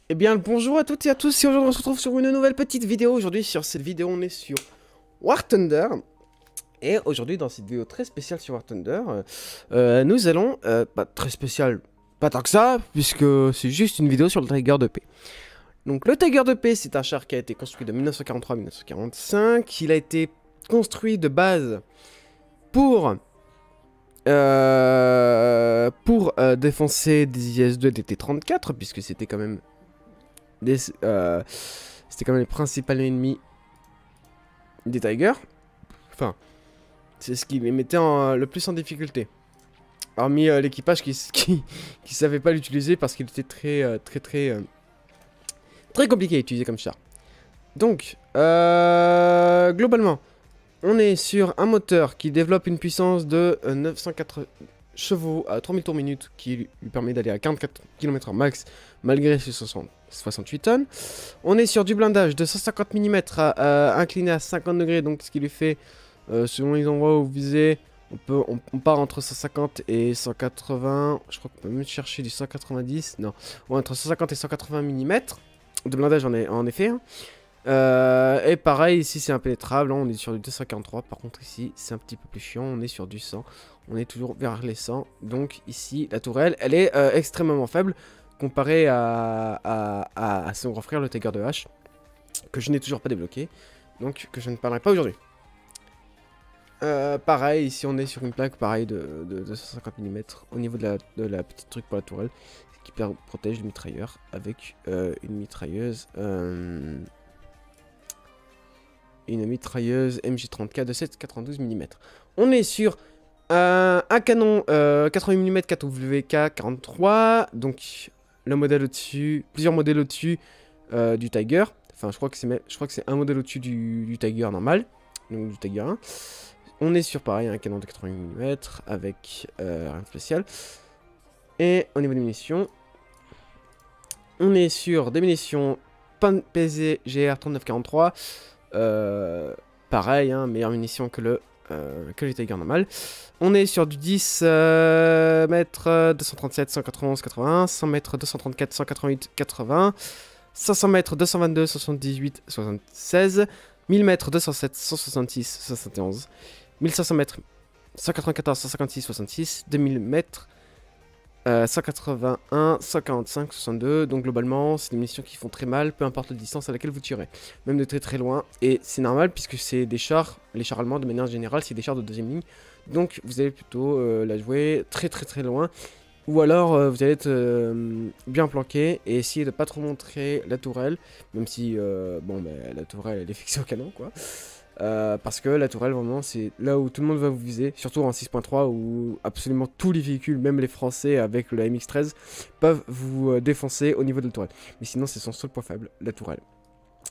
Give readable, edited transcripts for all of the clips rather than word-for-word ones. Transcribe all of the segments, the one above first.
Eh bien, bonjour à toutes et à tous, et aujourd'hui on se retrouve sur une nouvelle petite vidéo. Aujourd'hui, sur cette vidéo, on est sur War Thunder. Et aujourd'hui, dans cette vidéo très spéciale sur War Thunder, nous allons... très spéciale, pas tant que ça, puisque c'est juste une vidéo sur le Tiger de paix. Donc, le Tiger de paix, c'est un char qui a été construit de 1943 à 1945. Il a été construit de base pour... défoncer des IS-2 et des T-34, puisque c'était quand même... c'était quand même les principaux ennemis des Tigers. Enfin, c'est ce qui les mettait le plus en difficulté. Hormis l'équipage qui savait pas l'utiliser parce qu'il était très compliqué à utiliser comme char. Donc, globalement, on est sur un moteur qui développe une puissance de 904 chevaux à 3000 tours minute, qui lui permet d'aller à 44 km/h max, malgré ses 68 tonnes. On est sur du blindage de 150 mm incliné à 50 degrés, donc ce qui lui fait, selon les endroits où vous visez, on part entre 150 et 180, je crois qu'on peut même chercher du 190, non, ouais, entre 150 et 180 mm de blindage en effet. Et pareil, ici c'est impénétrable, hein, on est sur du 243, par contre ici c'est un petit peu plus chiant, on est sur du 100, on est toujours vers les 100, donc ici la tourelle, elle est extrêmement faible, comparée à son grand frère le Tiger de H, que je n'ai toujours pas débloqué, donc que je ne parlerai pas aujourd'hui. Pareil, ici on est sur une plaque pareil de 250 mm au niveau de la petite truc pour la tourelle, qui protège le mitrailleur avec une mitrailleuse... une mitrailleuse MJ30K de 7,92 mm. On est sur un canon 80 mm 4WK43, donc le modèle au-dessus, plusieurs modèles au-dessus du Tiger. Enfin, je crois que c'est un modèle au-dessus du Tiger normal, donc du Tiger 1. On est sur pareil un canon de 80 mm avec rien de spécial. Et au niveau des munitions, on est sur des munitions PZGR 3943. Pareil, hein, meilleure munition que le Tiger normal. On est sur du 10 mètres 237, 191, 81, 100 mètres 234, 188, 80, 500 mètres 222, 78, 76, 1000 mètres 207, 166, 71, 1500 mètres 194, 156, 66, 2000 mètres 181, 145, 62, donc globalement c'est des munitions qui font très mal, peu importe la distance à laquelle vous tirez, même de très loin, et c'est normal puisque c'est des chars, les chars allemands de manière générale, c'est des chars de deuxième ligne, donc vous allez plutôt la jouer très loin, ou alors vous allez être bien planqué et essayer de pas trop montrer la tourelle, même si, bon, bah, la tourelle elle est fixée au canon quoi. Parce que la tourelle vraiment c'est là où tout le monde va vous viser, surtout en 6.3 où absolument tous les véhicules, même les français avec la MX-13 peuvent vous défoncer au niveau de la tourelle. Mais sinon c'est son seul point faible, la tourelle.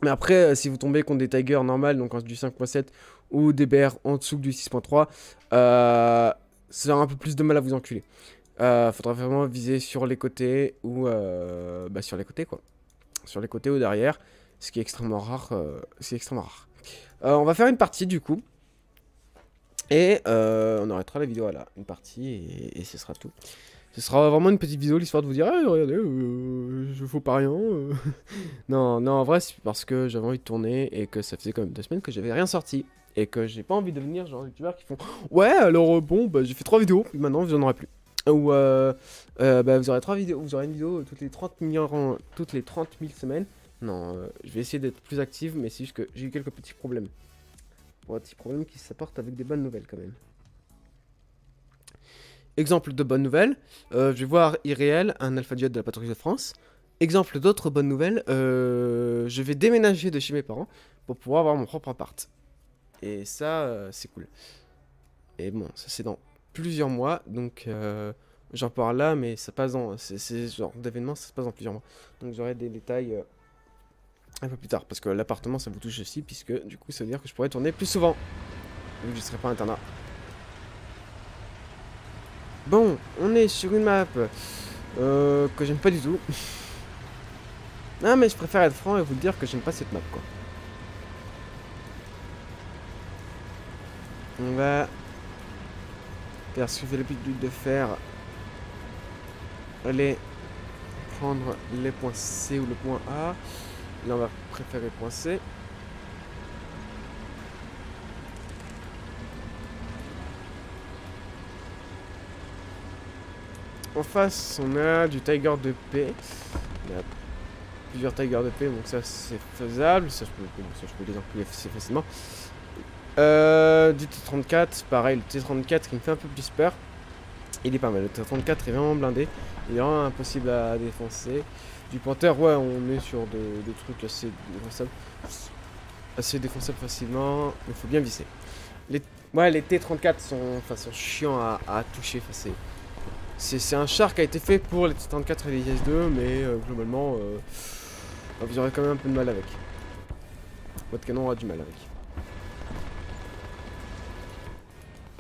Mais après si vous tombez contre des Tigers normales, donc du 5.7 ou des BR en dessous du 6.3, ça aura un peu plus de mal à vous enculer. Faudra vraiment viser sur les côtés ou sur les côtés quoi. Sur les côtés ou derrière, ce qui est extrêmement rare. On va faire une partie du coup. Et on arrêtera la vidéo là. Une partie et ce sera tout. Ce sera vraiment une petite vidéo, l'histoire de vous dire ah, regardez, je fous pas rien. Non, en vrai, c'est parce que j'avais envie de tourner et que ça faisait quand même 2 semaines que j'avais rien sorti. Et que j'ai pas envie de devenir genre youtubeurs qui font ouais, alors bon, bah j'ai fait 3 vidéos, maintenant vous en aurez plus. Ou vous aurez 3 vidéos, vous aurez une vidéo toutes les 30 000 semaines. Non, je vais essayer d'être plus active, mais c'est juste que j'ai eu quelques petits problèmes. Bon, petits problèmes qui s'apportent avec des bonnes nouvelles quand même. Exemple de bonnes nouvelles, je vais voir Irréel, un Alpha Jet de la patrouille de France. Exemple d'autres bonnes nouvelles, je vais déménager de chez mes parents pour pouvoir avoir mon propre appart. Et ça, c'est cool. Et bon, ça c'est dans plusieurs mois, donc j'en parle là, mais ça passe dans... C'est ce genre d'événement, ça se passe dans plusieurs mois. Donc j'aurai des détails... un peu plus tard, parce que l'appartement ça vous touche aussi, puisque du coup ça veut dire que je pourrais tourner plus souvent, vu que je serai pas internat. Bon, on est sur une map que j'aime pas du tout. Non mais je préfère être franc et vous dire que j'aime pas cette map quoi. On va faire ce que j'ai l'habitude de faire. Allez, prendre les points C ou le point A. Là, on va préférer point C. En face, on a du Tiger de P. Il y a plusieurs Tiger de P, donc ça c'est faisable. Ça je peux les employer assez facilement. Du T34, pareil, le T34 qui me fait un peu plus peur. Il est pas mal, le T34 est vraiment blindé. Il est vraiment impossible à défoncer. Du Panther, ouais, on est sur des trucs assez défonçables facilement. Mais il faut bien visser. Les T34 sont chiants à toucher. C'est un char qui a été fait pour les T34 et les IS-2, mais globalement, vous aurez quand même un peu de mal avec. Votre canon aura du mal avec.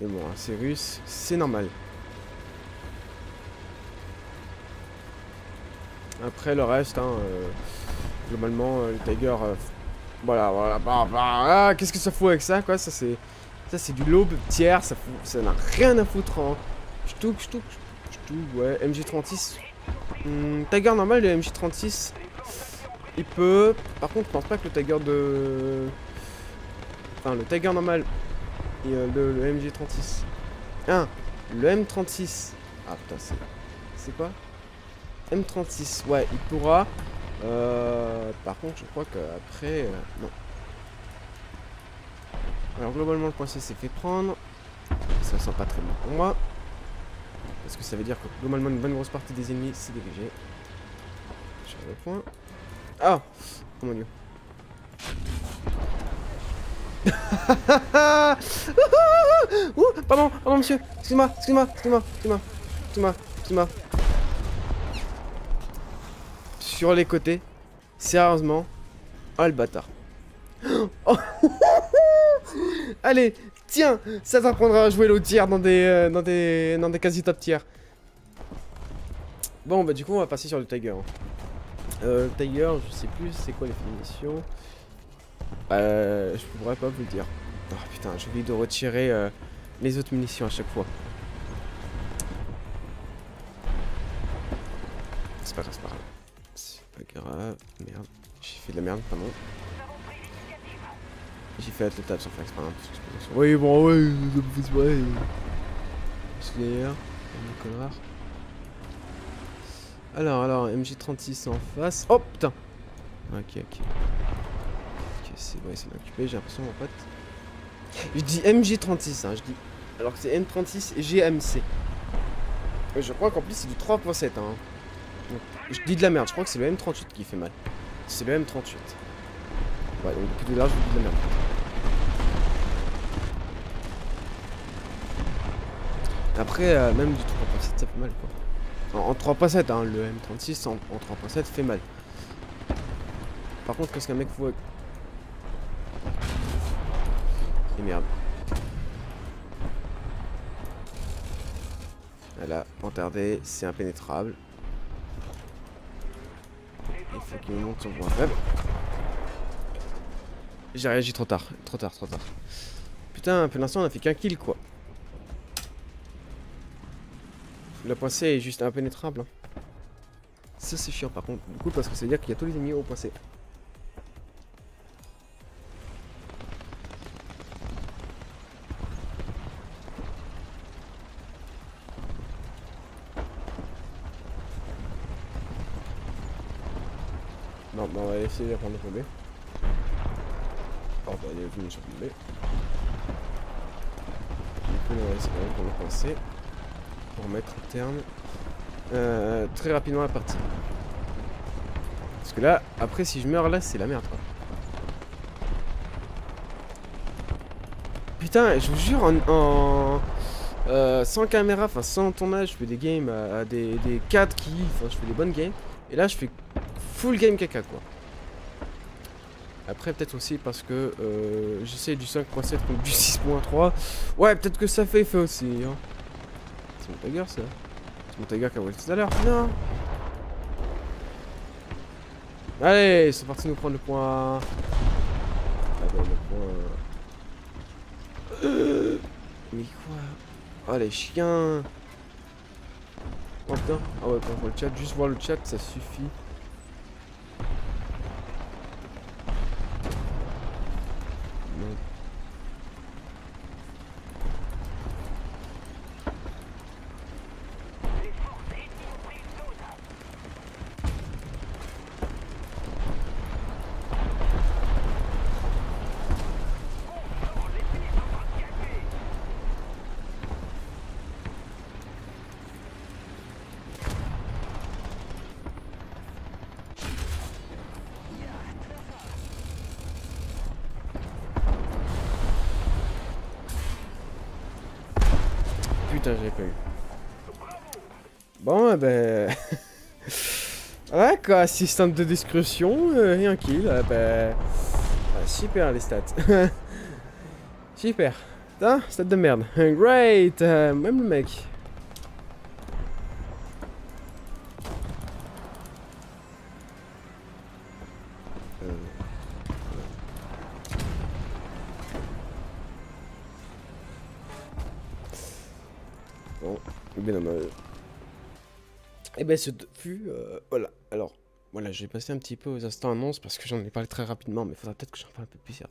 Mais bon, c'est russe, c'est normal. Après le reste, hein, globalement, le Tiger, voilà. Qu'est-ce que ça fout avec ça, quoi? Ça c'est du lobe tiers, ça n'a rien à foutre en. Je touche, ouais, MG36. Tiger normal, le MG36, il peut. Par contre, je pense pas que le Tiger de. Enfin, le Tiger normal et le MG36. Ah, le M36. Ah putain, c'est quoi? M36, ouais, il pourra. Par contre, je crois qu'après. Non. Alors, globalement, le point C s'est fait prendre. Ça sent pas très bon pour moi. Parce que ça veut dire que globalement, une bonne grosse partie des ennemis s'est dégagée. Sur le point. Ah! Oh mon dieu. Pardon, monsieur. Excuse-moi. Sur les côtés. Sérieusement. Oh le bâtard. Oh. Allez, tiens, ça t'apprendra à jouer l'eau tiers dans des quasi top tiers. Bon, bah du coup, on va passer sur le Tiger. Le Tiger, je sais plus c'est quoi les finitions. Je pourrais pas vous le dire. Oh putain, j'ai oublié de retirer les autres munitions à chaque fois. C'est pas grave, c'est pas grave. C'est pas grave. Merde. J'ai fait de la merde, pardon. J'ai fait la table sans faire exprès. Oui, bon, ouais, c'est vrai. C'est d'ailleurs. Alors, MJ36 en face. Oh putain. Ok, c'est bon, c'est occupé, j'ai l'impression, mon pote. Je dis MJ36, hein, je dis. Alors que c'est M36 et GMC. Je crois qu'en plus c'est du 3.7, hein. Donc, je dis de la merde, je crois que c'est le M38 qui fait mal. C'est le M38. Ouais, donc depuis tout à l'heure, je vous dis de la merde. Après, même du 3.7, ça fait mal, quoi. En 3.7, hein, le M36 en 3.7 fait mal. Par contre, qu'est-ce qu'un mec faut... Et merde. Voilà, Pantardé, c'est impénétrable. Il faut qu'il me monte son point faible. J'ai réagi trop tard. Putain, pour l'instant on a fait qu'un kill, quoi. Le point C est juste impénétrable. Hein. Ça c'est chiant par contre, du coup, parce que ça veut dire qu'il y a tous les ennemis au point C. Non, bah on va essayer de prendre le point B. Oh bah il est venu sur le point B. Du coup on va essayer de prendre le point C. Pour mettre un terme très rapidement à la partie. Parce que là, après si je meurs là, c'est la merde quoi. Putain, je vous jure, sans caméra, enfin sans tournage, je fais des games à des 4 kills, enfin je fais des bonnes games. Et là je fais full game caca quoi. Après peut-être aussi parce que j'essaie du 5.7 contre du 6.3. Ouais, peut-être que ça fait effet aussi. Hein. C'est mon Tiger ça. C'est mon Tiger qui a volé tout à l'heure. Non. Allez, c'est parti nous prendre le point. Ah bon, le point. Mais quoi? Oh les chiens. Oh putain. Ah ouais, quand on voit le chat, juste voir le chat, ça suffit. Non. Putain, j'avais pas eu. Bon, ben... ouais, quoi, assistante de discrétion, rien kill, ben... super, les stats. Super. Putain, stats de merde. Great, même le mec. Bon, bien dommage. Et ben ce fut, voilà, alors, voilà, je vais passer un petit peu aux instants annonces parce que j'en ai parlé très rapidement, mais il faudra peut-être que j'en parle un peu plus.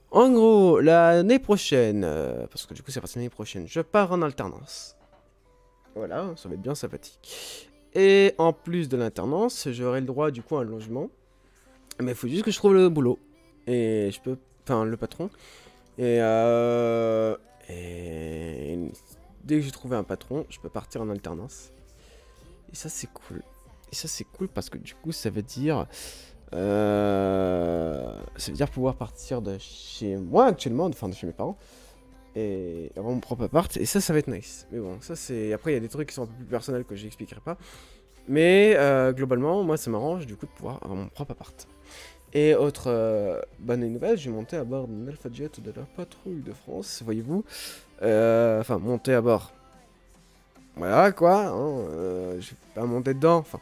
En gros, l'année prochaine, parce que du coup c'est parti l'année prochaine, je pars en alternance. Voilà, ça va être bien sympathique. Et en plus de l'alternance, j'aurai le droit du coup à un logement. Mais il faut juste que je trouve le boulot. Et je peux, enfin le patron. Et dès que j'ai trouvé un patron, je peux partir en alternance. Et ça c'est cool. Et ça c'est cool parce que du coup ça veut dire pouvoir partir de chez moi actuellement, enfin de chez mes parents, et avoir mon propre appart. Et ça va être nice. Mais bon, ça c'est... Après il y a des trucs qui sont un peu plus personnels que j'expliquerai pas. Mais globalement, moi ça m'arrange du coup de pouvoir avoir mon propre appart. Et autre bonne nouvelle, j'ai monté à bord d'un Alpha Jet de la patrouille de France, voyez-vous. Enfin, monter à bord. Voilà quoi, hein, je vais pas monter dedans, enfin.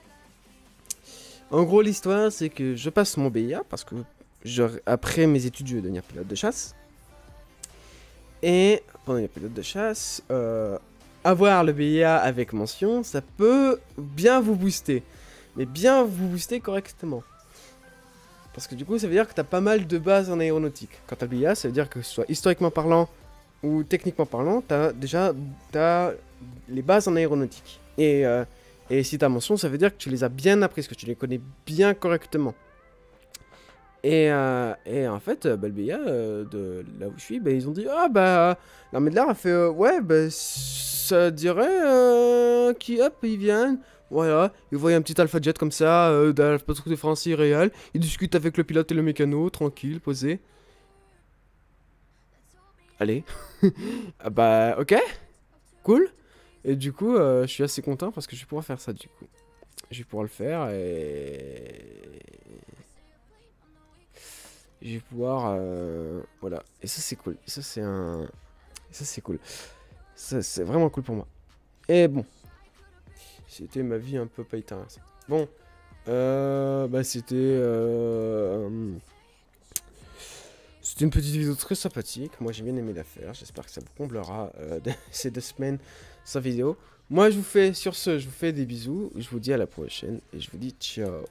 En gros, l'histoire, c'est que je passe mon BIA, parce que après mes études, je vais devenir pilote de chasse. Et pendant les pilotes de chasse, avoir le BIA avec mention, ça peut bien vous booster. Mais bien vous booster correctement. Parce que du coup, ça veut dire que tu as pas mal de bases en aéronautique. Quand tu as le BIA, ça veut dire que ce soit historiquement parlant ou techniquement parlant, tu as les bases en aéronautique. Et si tu as mention, ça veut dire que tu les as bien apprises, que tu les connais bien correctement. Et en fait, le BIA, de là où je suis, ils ont dit, ah bah, l'armée de l'air a fait, ouais, bah, ça dirait ils viennent. Voilà, ils voient un petit Alpha Jet comme ça, de la patrouille de France irréel. Ils discutent avec le pilote et le mécano, tranquille, posé. Allez. Ah bah, ok, cool. Et du coup, je suis assez content parce que je vais pouvoir faire ça du coup. Je vais pouvoir le faire et... Je vais pouvoir... voilà. Et ça c'est cool. Et ça c'est un... Et ça c'est cool. Ça c'est vraiment cool pour moi. Et bon. C'était ma vie un peu païtain. Bon. Bah c'était... C'était une petite vidéo très sympathique. Moi j'ai bien aimé la faire. J'espère que ça vous comblera ces 2 semaines sans vidéo. Moi je vous fais, sur ce, je vous fais des bisous. Je vous dis à la prochaine. Et je vous dis ciao.